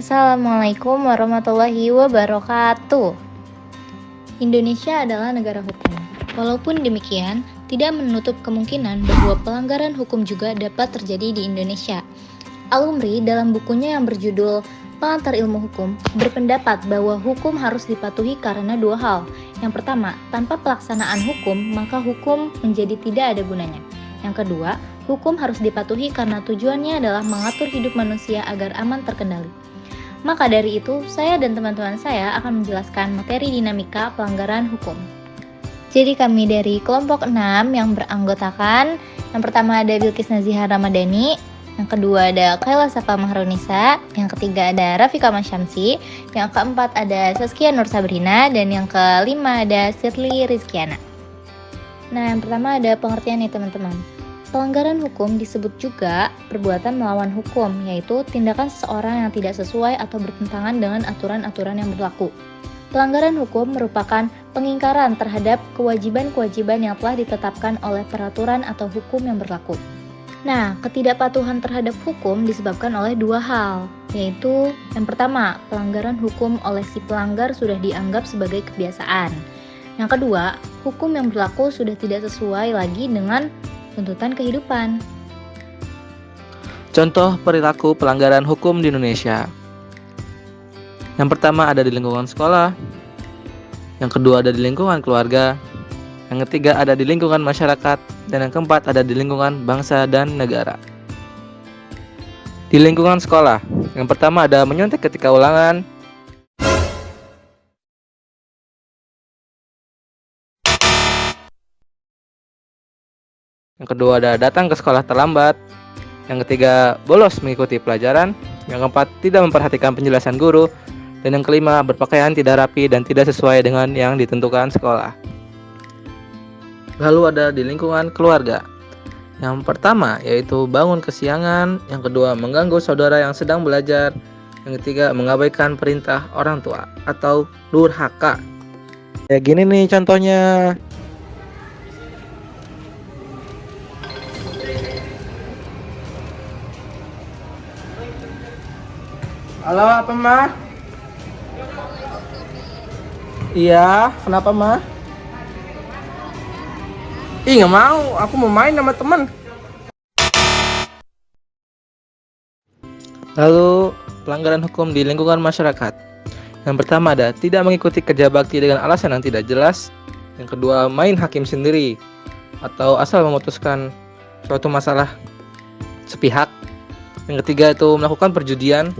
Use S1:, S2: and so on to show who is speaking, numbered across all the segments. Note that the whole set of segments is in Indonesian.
S1: Assalamualaikum warahmatullahi wabarakatuh. Indonesia adalah negara hukum. Walaupun demikian, tidak menutup kemungkinan bahwa pelanggaran hukum juga dapat terjadi di Indonesia. Al-Umri dalam bukunya yang berjudul Pengantar Ilmu Hukum berpendapat bahwa hukum harus dipatuhi karena dua hal. Yang pertama, tanpa pelaksanaan hukum, maka hukum menjadi tidak ada gunanya. Yang kedua, hukum harus dipatuhi karena tujuannya adalah mengatur hidup manusia agar aman terkendali. Maka dari itu, saya dan teman-teman saya akan menjelaskan materi dinamika pelanggaran hukum. Jadi kami dari kelompok 6 yang beranggotakan, yang pertama ada Bilqis Nazihah Ramadhani, yang kedua ada Khaila Safa Mahrunisa, yang ketiga ada Rafika Masyamsi, yang keempat ada Saskia Nur Sabrina, dan yang kelima ada Sirli Rizkiana. Nah, yang pertama ada pengertian nih teman-teman. Pelanggaran hukum disebut juga perbuatan melawan hukum, yaitu tindakan seseorang yang tidak sesuai atau bertentangan dengan aturan-aturan yang berlaku. Pelanggaran hukum merupakan pengingkaran terhadap kewajiban-kewajiban yang telah ditetapkan oleh peraturan atau hukum yang berlaku. Nah, ketidakpatuhan terhadap hukum disebabkan oleh dua hal, yaitu yang pertama, pelanggaran hukum oleh si pelanggar sudah dianggap sebagai kebiasaan. Yang kedua, hukum yang berlaku sudah tidak sesuai lagi dengan tuntutan kehidupan.
S2: Contoh perilaku pelanggaran hukum di Indonesia. Yang pertama ada di lingkungan sekolah, yang kedua ada di lingkungan keluarga, yang ketiga ada di lingkungan masyarakat, dan yang keempat ada di lingkungan bangsa dan negara. Di lingkungan sekolah, yang pertama ada menyontek ketika ulangan, yang kedua ada datang ke sekolah terlambat, yang ketiga bolos mengikuti pelajaran, yang keempat tidak memperhatikan penjelasan guru, dan yang kelima berpakaian tidak rapi dan tidak sesuai dengan yang ditentukan sekolah. Lalu ada di lingkungan keluarga. Yang pertama yaitu bangun kesiangan, yang kedua mengganggu saudara yang sedang belajar, yang ketiga mengabaikan perintah orang tua atau durhaka. Ya gini nih contohnya.
S3: Halo, apa mah? Iya, kenapa mah? Ih, nggak mau, aku mau main sama temen.
S2: Lalu pelanggaran hukum di lingkungan masyarakat. Yang pertama ada tidak mengikuti kerja bakti dengan alasan yang tidak jelas. Yang kedua main hakim sendiri atau asal memutuskan suatu masalah sepihak. Yang ketiga itu melakukan perjudian.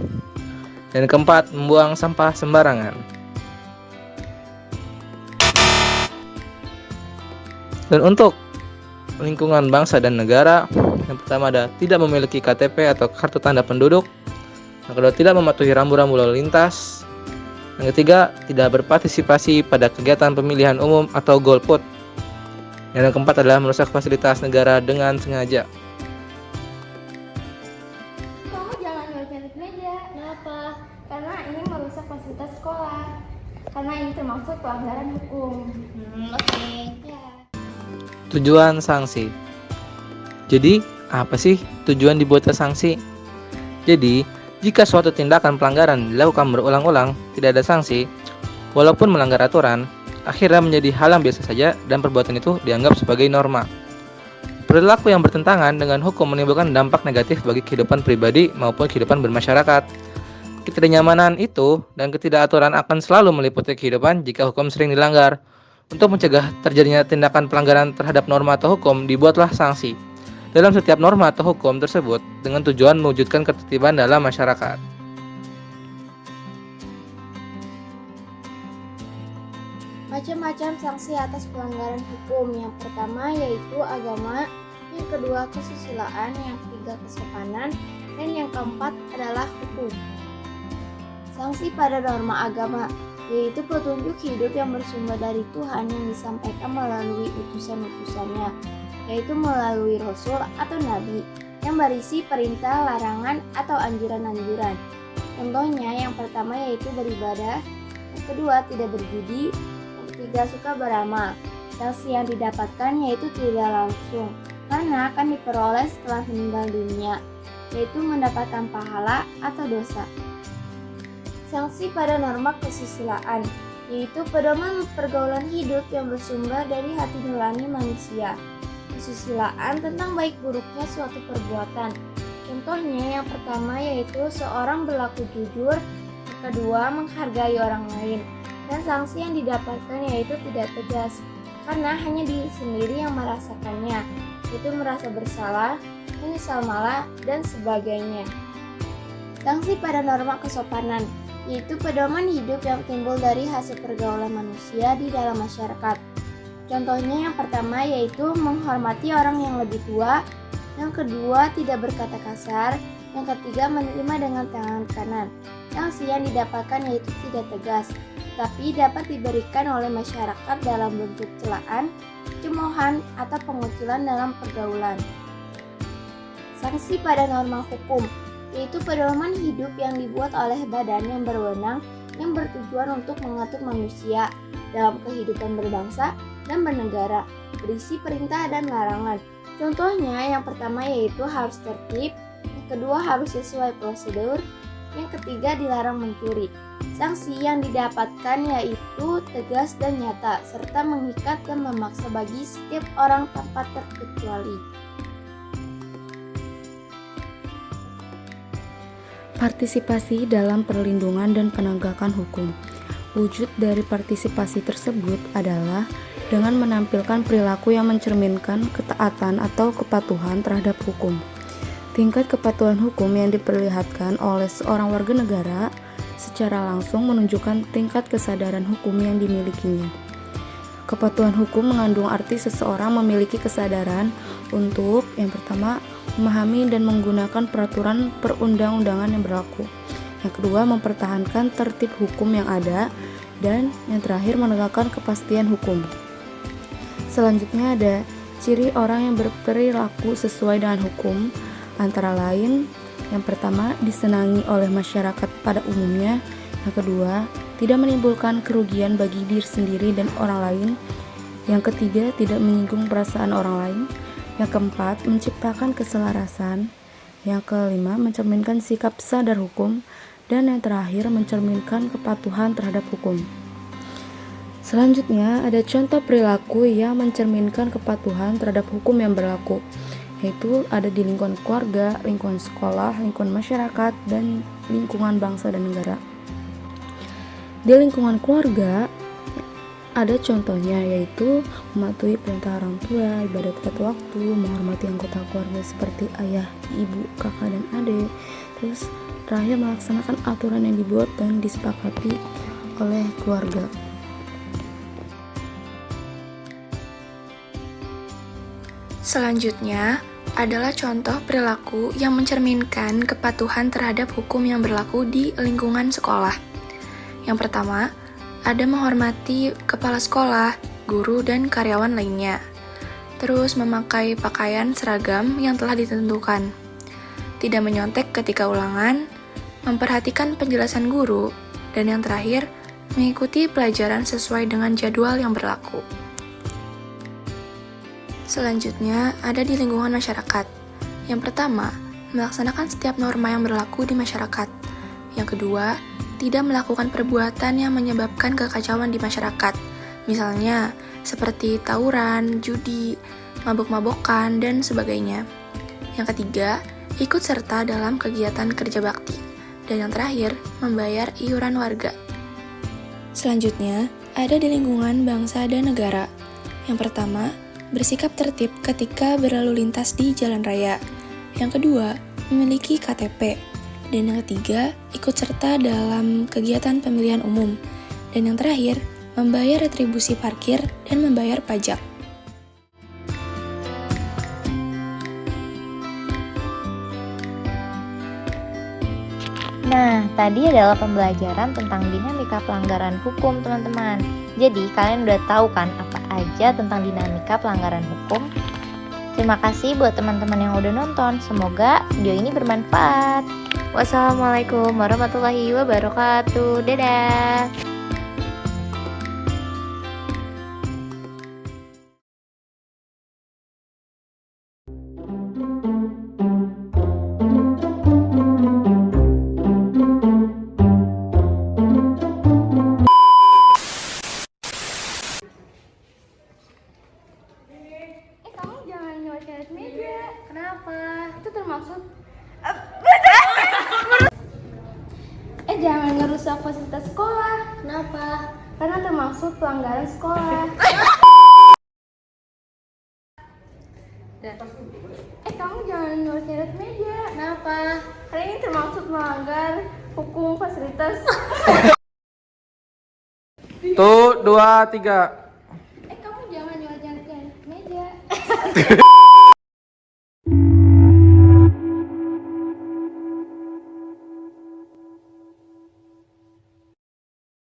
S2: Dan yang keempat membuang sampah sembarangan. Dan untuk lingkungan bangsa dan negara, yang pertama ada tidak memiliki KTP atau kartu tanda penduduk. Yang kedua tidak mematuhi rambu-rambu lalu lintas. Yang ketiga tidak berpartisipasi pada kegiatan pemilihan umum atau golput. Dan yang keempat adalah merusak fasilitas negara dengan sengaja.
S4: Kamu jangan nyuruh-nyuruh meja. Kenapa? Karena ini merusak fasilitas sekolah. Karena ini termasuk pelanggaran hukum.
S1: Oke.
S4: Ya.
S2: Tujuan sanksi. Jadi, apa sih tujuan dibuatnya sanksi? Jadi, jika suatu tindakan pelanggaran dilakukan berulang-ulang, tidak ada sanksi, walaupun melanggar aturan, akhirnya menjadi hal yang biasa saja dan perbuatan itu dianggap sebagai norma. Perilaku yang bertentangan dengan hukum menimbulkan dampak negatif bagi kehidupan pribadi maupun kehidupan bermasyarakat. Ketidaknyamanan itu dan ketidakaturan akan selalu meliputi kehidupan jika hukum sering dilanggar. Untuk mencegah terjadinya tindakan pelanggaran terhadap norma atau hukum, dibuatlah sanksi dalam setiap norma atau hukum tersebut dengan tujuan mewujudkan ketertiban dalam masyarakat.
S4: Macam-macam sanksi atas pelanggaran hukum. Yang pertama yaitu agama, yang kedua kesusilaan, yang ketiga kesopanan, dan yang keempat adalah hukum. Sanksi pada norma agama yaitu petunjuk hidup yang bersumber dari Tuhan yang disampaikan melalui utusan-utusannya, yaitu melalui Rasul atau Nabi yang berisi perintah, larangan, atau anjuran-anjuran. Contohnya yang pertama yaitu beribadah, yang kedua tidak berjudi, yang ketiga suka beramal. Sanksi yang didapatkan yaitu tidak langsung, karena akan diperoleh setelah meninggal dunia, yaitu mendapatkan pahala atau dosa. Sanksi pada norma kesusilaan, yaitu pedoman pergaulan hidup yang bersumber dari hati nurani manusia. Kesusilaan tentang baik buruknya suatu perbuatan. Contohnya yang pertama yaitu seorang berlaku jujur, yang kedua menghargai orang lain, dan sanksi yang didapatkan yaitu tidak tegas, karena hanya diri sendiri yang merasakannya, yaitu merasa bersalah, menyesal malah, dan sebagainya. Sanksi pada norma kesopanan, yaitu pedoman hidup yang timbul dari hasil pergaulan manusia di dalam masyarakat. Contohnya yang pertama yaitu menghormati orang yang lebih tua, yang kedua tidak berkata kasar, yang ketiga menerima dengan tangan kanan. Sanksi yang didapatkan yaitu tidak tegas, tapi dapat diberikan oleh masyarakat dalam bentuk celaan, cemoohan, atau pengucilan dalam pergaulan. Sanksi pada norma hukum, yaitu pedoman hidup yang dibuat oleh badan yang berwenang yang bertujuan untuk mengatur manusia dalam kehidupan berbangsa dan bernegara, berisi perintah dan larangan. Contohnya yang pertama yaitu harus tertib, yang kedua harus sesuai prosedur, yang ketiga dilarang mencuri. Sanksi yang didapatkan yaitu tegas dan nyata, serta mengikat dan memaksa bagi setiap orang tanpa terkecuali.
S5: Partisipasi dalam perlindungan dan penegakan hukum. Wujud dari partisipasi tersebut adalah dengan menampilkan perilaku yang mencerminkan ketaatan atau kepatuhan terhadap hukum. Tingkat kepatuhan hukum yang diperlihatkan oleh seorang warga negara secara langsung menunjukkan tingkat kesadaran hukum yang dimilikinya. Kepatuhan hukum mengandung arti seseorang memiliki kesadaran untuk yang pertama memahami dan menggunakan peraturan perundang-undangan yang berlaku. Yang kedua, mempertahankan tertib hukum yang ada, dan yang terakhir menegakkan kepastian hukum. Selanjutnya ada ciri orang yang berperilaku sesuai dengan hukum, antara lain yang pertama disenangi oleh masyarakat pada umumnya, yang kedua tidak menimbulkan kerugian bagi diri sendiri dan orang lain, yang ketiga tidak menyinggung perasaan orang lain, yang keempat menciptakan keselarasan, yang kelima mencerminkan sikap sadar hukum, dan yang terakhir mencerminkan kepatuhan terhadap hukum. Selanjutnya ada contoh perilaku yang mencerminkan kepatuhan terhadap hukum yang berlaku, yaitu ada di lingkungan keluarga, lingkungan sekolah, lingkungan masyarakat, dan lingkungan bangsa dan negara. Di lingkungan keluarga ada contohnya yaitu mematuhi perintah orang tua, ibadah tepat waktu, menghormati anggota keluarga seperti ayah, ibu, kakak, dan adik. Terus terakhir melaksanakan aturan yang dibuat dan disepakati oleh keluarga.
S6: Selanjutnya adalah contoh perilaku yang mencerminkan kepatuhan terhadap hukum yang berlaku di lingkungan sekolah. Yang pertama, ada menghormati kepala sekolah, guru, dan karyawan lainnya. Terus memakai pakaian seragam yang telah ditentukan. Tidak menyontek ketika ulangan, memperhatikan penjelasan guru, dan yang terakhir, mengikuti pelajaran sesuai dengan jadwal yang berlaku. Selanjutnya, ada di lingkungan masyarakat. Yang pertama, melaksanakan setiap norma yang berlaku di masyarakat. Yang kedua, tidak melakukan perbuatan yang menyebabkan kekacauan di masyarakat, misalnya seperti tawuran, judi, mabok-mabokan, dan sebagainya. Yang ketiga, ikut serta dalam kegiatan kerja bakti. Dan yang terakhir, membayar iuran warga. Selanjutnya, ada di lingkungan bangsa dan negara. Yang pertama, bersikap tertib ketika berlalu lintas di jalan raya. Yang kedua, memiliki KTP. Dan yang ketiga, ikut serta dalam kegiatan pemilihan umum. Dan yang terakhir, membayar retribusi parkir dan membayar pajak.
S1: Nah, tadi adalah pembelajaran tentang dinamika pelanggaran hukum, teman-teman. Jadi, kalian udah tahu kan apa aja tentang dinamika pelanggaran hukum? Terima kasih buat teman-teman yang udah nonton. Semoga video ini bermanfaat. Wassalamualaikum warahmatullahi wabarakatuh. Dadah.
S4: jangan ngerusak fasilitas sekolah.
S1: Kenapa?
S4: Karena termasuk pelanggaran sekolah. Kamu jangan nyurat-nyurat meja.
S1: Kenapa?
S4: Karena ini termasuk melanggar hukum fasilitas.
S3: Tuh, 2, 3.
S4: Kamu jangan nyurat-nyurat meja.